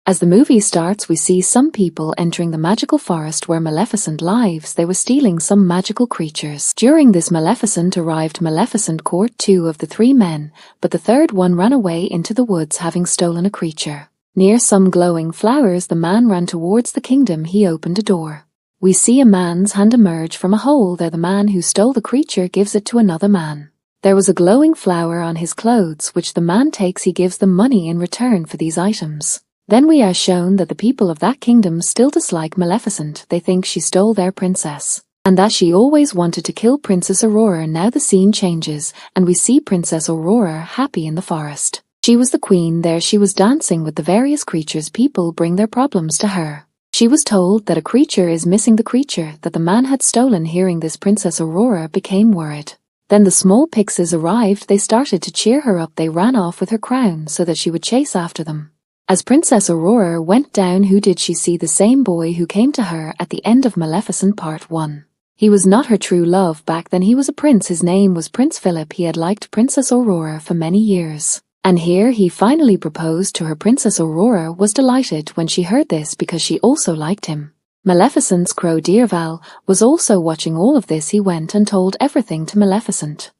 As the movie starts, we see some people entering the magical forest where Maleficent lives. They were stealing some magical creatures. During this, Maleficent arrived. Maleficent caught 2 of the 3 men, but the third one ran away into the woods having stolen a creature. Near some glowing flowers, the man ran towards the kingdom. He opened a door. We see a man's hand emerge from a hole there. The man who stole the creature gives it to another man. There was a glowing flower on his clothes which the man takes. He gives them money in return for these items. Then we are shown that the people of that kingdom still dislike Maleficent. They think she stole their princess, and that she always wanted to kill Princess Aurora. Now the scene changes, and we see Princess Aurora happy in the forest. She was the queen there. She was dancing with the various creatures. People bring their problems to her. She was told that a creature is missing, the creature that the man had stolen. Hearing this, Princess Aurora became worried. Then the small pixies arrived. They started to cheer her up. They ran off with her crown so that she would chase after them. As Princess Aurora went down, who did she see? The same boy who came to her at the end of Maleficent Part 1. He was not her true love back then. He was a prince. His name was Prince Philip. He had liked Princess Aurora for many years, and here he finally proposed to her. Princess Aurora was delighted when she heard this because she also liked him. Maleficent's crow Dearval was also watching all of this. He went and told everything to Maleficent.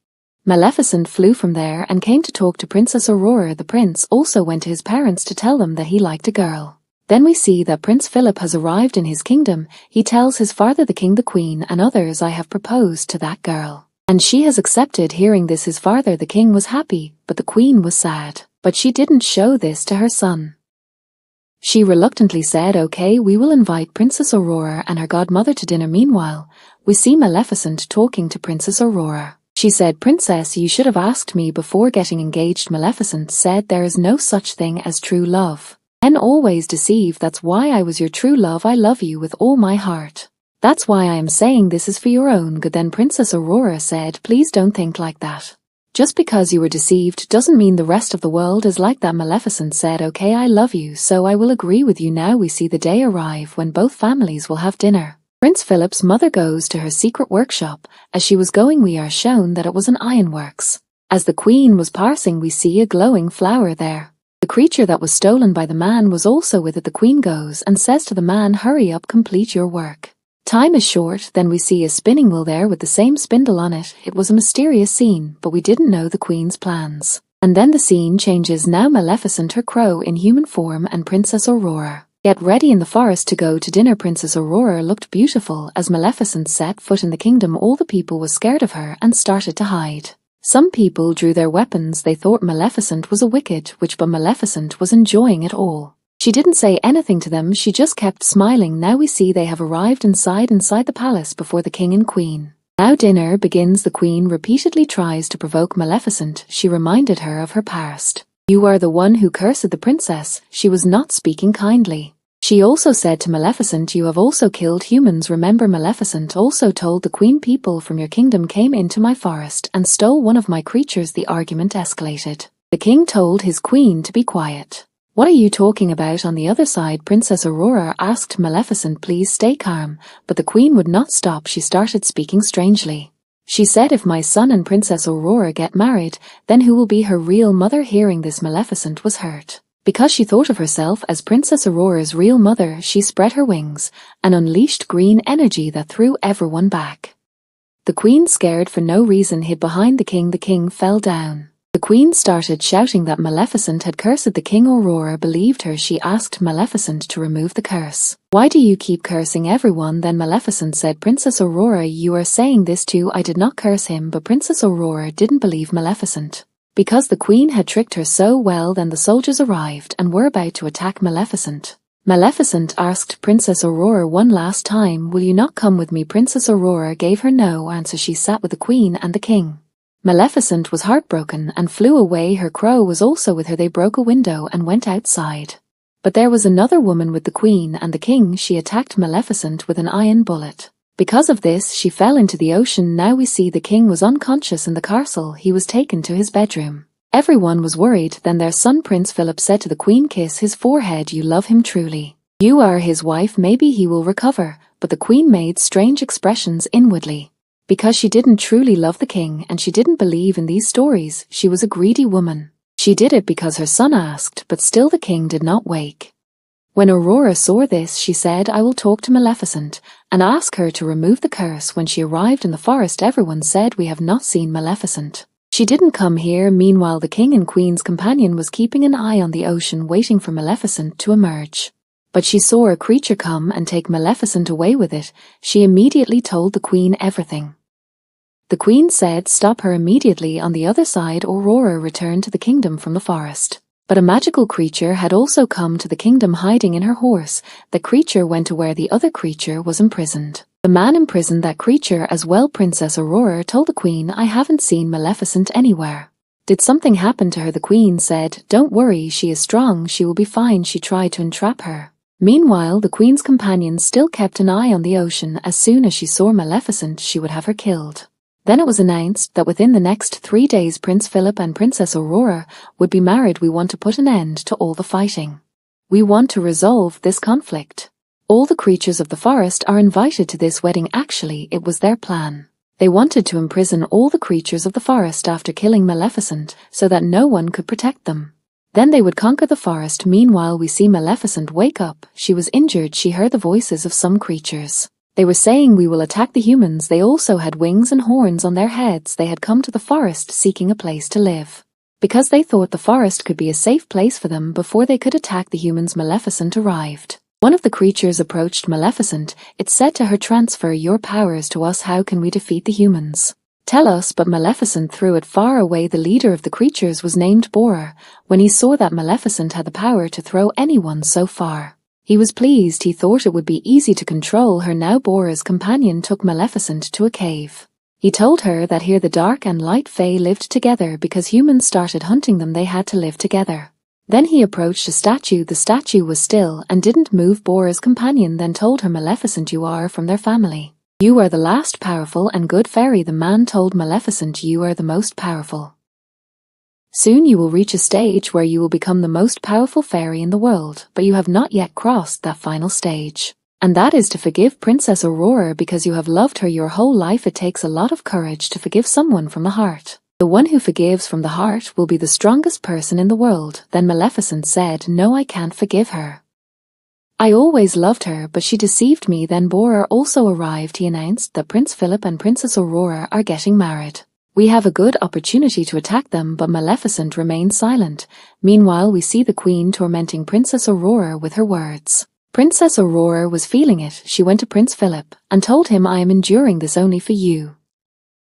Maleficent flew from there and came to talk to Princess Aurora. The prince also went to his parents to tell them that he liked a girl. Then we see that Prince Philip has arrived in his kingdom. He tells his father, the king, the queen, and others, I have proposed to that girl, and she has accepted. Hearing this, his father, the king, was happy, but the queen was sad. But she didn't show this to her son. She reluctantly said, okay, we will invite Princess Aurora and her godmother to dinner. Meanwhile, we see Maleficent talking to Princess Aurora. She said, Princess, you should have asked me before getting engaged. Maleficent said, there is no such thing as true love. Men always deceive. That's why I was your true love. I love you with all my heart. That's why I am saying this is for your own good. Then Princess Aurora said, please don't think like that. Just because you were deceived doesn't mean the rest of the world is like that. Maleficent said, okay, I love you, so I will agree with you. Now we see the day arrive when both families will have dinner. Prince Philip's mother goes to her secret workshop. As she was going, we are shown that it was an ironworks. As the queen was passing, we see a glowing flower there. The creature that was stolen by the man was also with it. The queen goes and says to the man, hurry up, complete your work. Time is short. Then we see a spinning wheel there with the same spindle on it. It was a mysterious scene, but we didn't know the queen's plans. And then the scene changes. Now Maleficent, her crow in human form, and Princess Aurora get ready in the forest to go to dinner. Princess Aurora looked beautiful. As Maleficent set foot in the kingdom, all the people were scared of her and started to hide. Some people drew their weapons. They thought Maleficent was a wicked witch, but Maleficent was enjoying it all. She didn't say anything to them. She just kept smiling. Now we see they have arrived inside the palace before the king and queen. Now dinner begins. The queen repeatedly tries to provoke Maleficent. She reminded her of her past. You are the one who cursed the princess. She was not speaking kindly. She also said to Maleficent, you have also killed humans. Remember, Maleficent also told the queen, people from your kingdom came into my forest and stole one of my creatures. The argument escalated. The king told his queen to be quiet. What are you talking about? On the other side, Princess Aurora asked Maleficent, please stay calm, but the queen would not stop. She started speaking strangely. She said, if my son and Princess Aurora get married, then who will be her real mother? Hearing this, Maleficent was hurt. Because she thought of herself as Princess Aurora's real mother, she spread her wings and unleashed green energy that threw everyone back. The queen, scared for no reason, hid behind the king. The king fell down. The queen started shouting that Maleficent had cursed the king. Aurora believed her. She asked Maleficent to remove the curse. Why do you keep cursing everyone? Then Maleficent said, Princess Aurora, you are saying this too. I did not curse him. But Princess Aurora didn't believe Maleficent, because the queen had tricked her so well. Then the soldiers arrived and were about to attack Maleficent. Maleficent asked Princess Aurora one last time, will you not come with me? Princess Aurora gave her no answer. She sat with the queen and the king. Maleficent was heartbroken and flew away. Her crow was also with her. They broke a window and went outside. But there was another woman with the queen and the king. She attacked Maleficent with an iron bullet. Because of this, she fell into the ocean. Now we see the king was unconscious in the castle. He was taken to his bedroom. Everyone was worried. Then their son Prince Philip said to the queen, kiss his forehead. You love him truly. You are his wife. Maybe he will recover. But the queen made strange expressions inwardly. Because she didn't truly love the king and she didn't believe in these stories. She was a greedy woman. She did it because her son asked, but still the king did not wake. When Aurora saw this, she said, "I will talk to Maleficent and ask her to remove the curse." When she arrived in the forest, everyone said, "We have not seen Maleficent. She didn't come here." Meanwhile, the king and queen's companion was keeping an eye on the ocean, waiting for Maleficent to emerge. But she saw a creature come and take Maleficent away with it. She immediately told the queen everything. The queen said, "Stop her immediately." On the other side, Aurora returned to the kingdom from the forest. But a magical creature had also come to the kingdom, hiding in her horse. The creature went to where the other creature was imprisoned. The man imprisoned that creature as well. Princess Aurora told the queen, "I haven't seen Maleficent anywhere. Did something happen to her?" The queen said, "Don't worry, she is strong, she will be fine." She tried to entrap her. Meanwhile, the queen's companion still kept an eye on the ocean. As soon as she saw Maleficent, she would have her killed. Then it was announced that within the next 3 days Prince Philip and Princess Aurora would be married. "We want to put an end to all the fighting. We want to resolve this conflict. All the creatures of the forest are invited to this wedding." Actually, it was their plan. They wanted to imprison all the creatures of the forest after killing Maleficent so that no one could protect them. Then they would conquer the forest. Meanwhile, we see Maleficent wake up. She was injured. She heard the voices of some creatures. They were saying, "We will attack the humans." They also had wings and horns on their heads. They had come to the forest seeking a place to live, because they thought the forest could be a safe place for them before they could attack the humans. Maleficent arrived. One of the creatures approached Maleficent. It said to her, "Transfer your powers to us. How can we defeat the humans? Tell us." But Maleficent threw it far away. The leader of the creatures was named Borer. When he saw that Maleficent had the power to throw anyone so far, he was pleased. He thought it would be easy to control her now. Borer's companion took Maleficent to a cave. He told her that here the dark and light fae lived together. Because humans started hunting them, they had to live together. Then he approached a statue. The statue was still and didn't move. Borer's companion then told her, "Maleficent, you are from their family. You are the last powerful and good fairy." The man told Maleficent, "You are the most powerful. Soon you will reach a stage where you will become the most powerful fairy in the world, but you have not yet crossed that final stage. And that is to forgive Princess Aurora because you have loved her your whole life. It takes a lot of courage to forgive someone from the heart. The one who forgives from the heart will be the strongest person in the world." Then Maleficent said, "No, I can't forgive her. I always loved her, but she deceived me." Then Borer also arrived. He announced that Prince Philip and Princess Aurora are getting married. "We have a good opportunity to attack them," but Maleficent remained silent. Meanwhile, we see the queen tormenting Princess Aurora with her words. Princess Aurora was feeling it. She went to Prince Philip and told him, "I am enduring this only for you.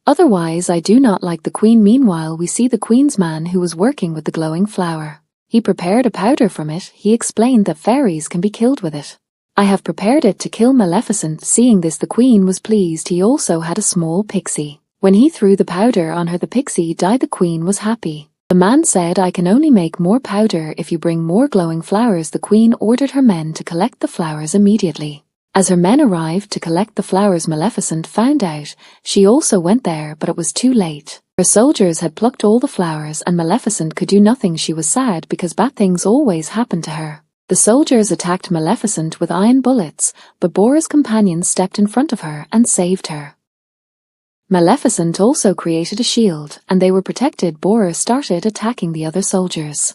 Otherwise, I do not like the queen." Meanwhile, we see the queen's man who was working with the glowing flower. He prepared a powder from it. He explained that fairies can be killed with it. "I have prepared it to kill Maleficent." Seeing this, the queen was pleased. He also had a small pixie. When he threw the powder on her, the pixie died. The queen was happy. The man said, "I can only make more powder if you bring more glowing flowers." The queen ordered her men to collect the flowers immediately. As her men arrived to collect the flowers, Maleficent found out. She also went there, but it was too late. Her soldiers had plucked all the flowers and Maleficent could do nothing. She was sad because bad things always happened to her. The soldiers attacked Maleficent with iron bullets, but Borer's companion stepped in front of her and saved her. Maleficent also created a shield, and they were protected. Borer started attacking the other soldiers.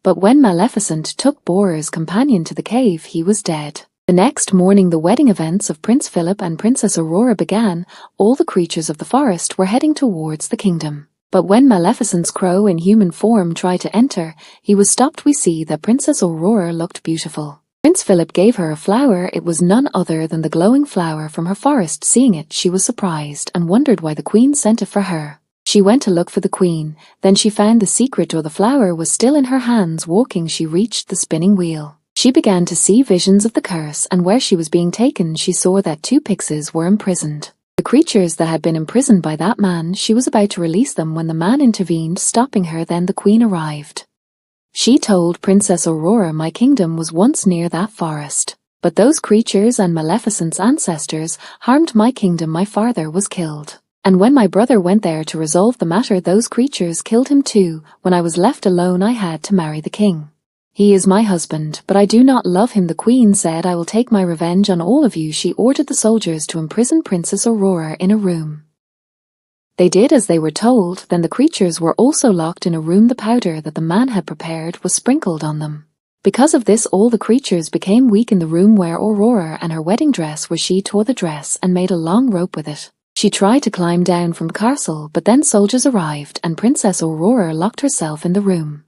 But when Maleficent took Borer's companion to the cave, he was dead. The next morning, the wedding events of Prince Philip and Princess Aurora began. All the creatures of the forest were heading towards the kingdom. But when Maleficent's crow in human form tried to enter, he was stopped. We see that Princess Aurora looked beautiful. Prince Philip gave her a flower. It was none other than the glowing flower from her forest. Seeing it, she was surprised and wondered why the queen sent it for her. She went to look for the queen. Then she found the secret door. The flower was still in her hands. Walking, she reached the spinning wheel. She began to see visions of the curse, and where she was being taken, she saw that 2 pixies were imprisoned. The creatures that had been imprisoned by that man. She was about to release them when the man intervened, stopping her. Then the queen arrived. She told Princess Aurora, "My kingdom was once near that forest, but those creatures and Maleficent's ancestors harmed my kingdom. My father was killed, and when my brother went there to resolve the matter, those creatures killed him too. When I was left alone, I had to marry the king. He is my husband, but I do not love him." The queen said, "I will take my revenge on all of you." She ordered the soldiers to imprison Princess Aurora in a room. They did as they were told. Then the creatures were also locked in a room. The powder that the man had prepared was sprinkled on them. Because of this, all the creatures became weak in the room where Aurora and her wedding dress were. She tore the dress and made a long rope with it. She tried to climb down from the castle, but then soldiers arrived and Princess Aurora locked herself in the room.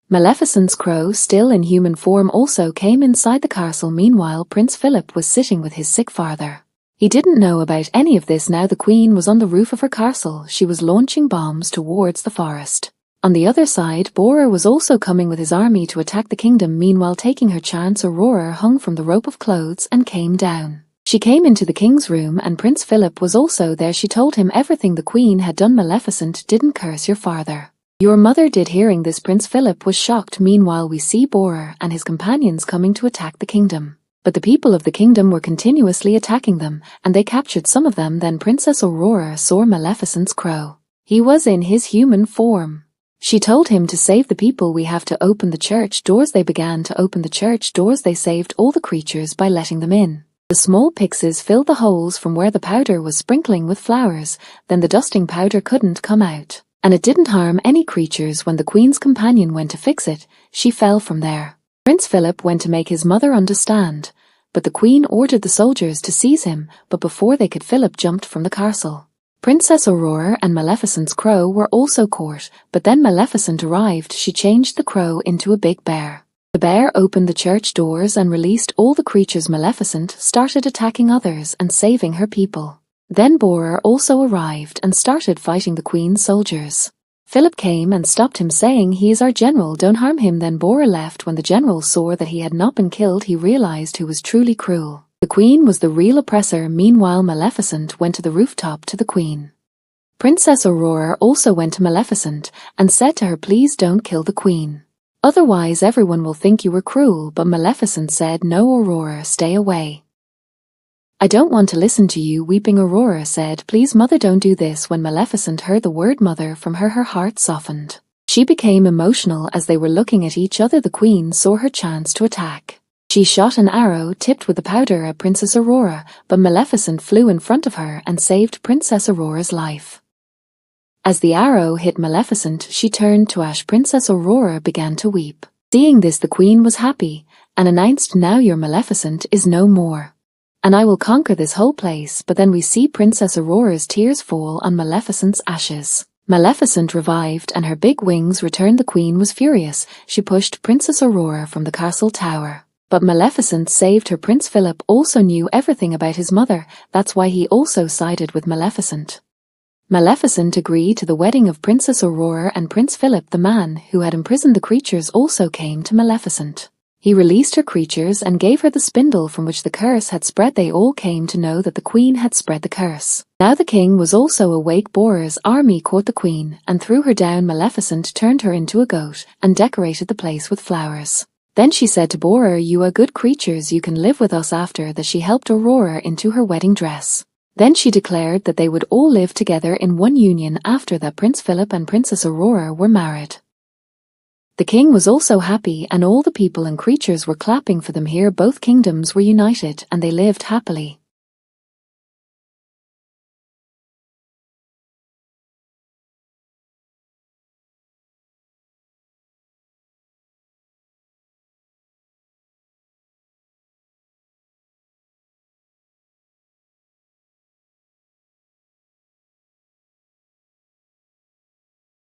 Maleficent's crow, still in human form, also came inside the castle. Meanwhile, Prince Philip was sitting with his sick father. He didn't know about any of this now. The queen was on the roof of her castle. She was launching bombs towards the forest. On the other side, Bora was also coming with his army to attack the kingdom. Meanwhile, taking her chance, Aurora hung from the rope of clothes and came down. She came into the king's room and Prince Philip was also there. She told him everything the queen had done. Maleficent didn't curse your father. Your mother did. Hearing this, Prince Philip was shocked. Meanwhile, we see Bora and his companions coming to attack the kingdom. But the people of the kingdom were continuously attacking them, and they captured some of them. Then Princess Aurora saw Maleficent's crow. He was in his human form. She told him to save the people. We have to open the church doors. They began to open the church doors. They saved all the creatures by letting them in. The small pixies filled the holes from where the powder was sprinkling with flowers. Then the dusting powder couldn't come out. And it didn't harm any creatures. When the queen's companion went to fix it, she fell from there. Prince Philip went to make his mother understand, but the queen ordered the soldiers to seize him, but before they could, Philip jumped from the castle. Princess Aurora and Maleficent's crow were also caught, but then Maleficent arrived. She changed the crow into a big bear. The bear opened the church doors and released all the creatures. Maleficent started attacking others and saving her people. Then Bora also arrived and started fighting the queen's soldiers. Philip came and stopped him, saying, "He is our general, don't harm him." Then Bora left. When the general saw that he had not been killed, he realized who was truly cruel. The queen was the real oppressor. Meanwhile, Maleficent went to the rooftop to the queen. Princess Aurora also went to Maleficent and said to her, "Please don't kill the queen. Otherwise everyone will think you were cruel." But Maleficent said, "No, Aurora, stay away. I don't want to listen to you." Weeping, Aurora said, "Please, mother, don't do this." When Maleficent heard the word mother from her heart softened. She became emotional. As they were looking at each other, the queen saw her chance to attack. She shot an arrow tipped with the powder at Princess Aurora, but Maleficent flew in front of her and saved Princess Aurora's life. As the arrow hit Maleficent, she turned to ash. Princess Aurora began to weep. Seeing this, the queen was happy and announced, "Now your Maleficent is no more, and I will conquer this whole place." But then we see Princess Aurora's tears fall on Maleficent's ashes. Maleficent revived and her big wings returned. The queen was furious. She pushed Princess Aurora from the castle tower. But Maleficent saved her. Prince Philip also knew everything about his mother. That's why he also sided with Maleficent. Maleficent agreed to the wedding of Princess Aurora and Prince Philip. The man who had imprisoned the creatures also came to Maleficent. He released her creatures and gave her the spindle from which the curse had spread. They all came to know that the queen had spread the curse. Now the king was also awake. Bora's army caught the queen and threw her down. Maleficent turned her into a goat and decorated the place with flowers. Then she said to Bora, "You are good creatures, you can live with us." After that, she helped Aurora into her wedding dress. Then she declared that they would all live together in one union. After that, Prince Philip and Princess Aurora were married. The king was also happy and all the people and creatures were clapping for them. Here both kingdoms were united and they lived happily.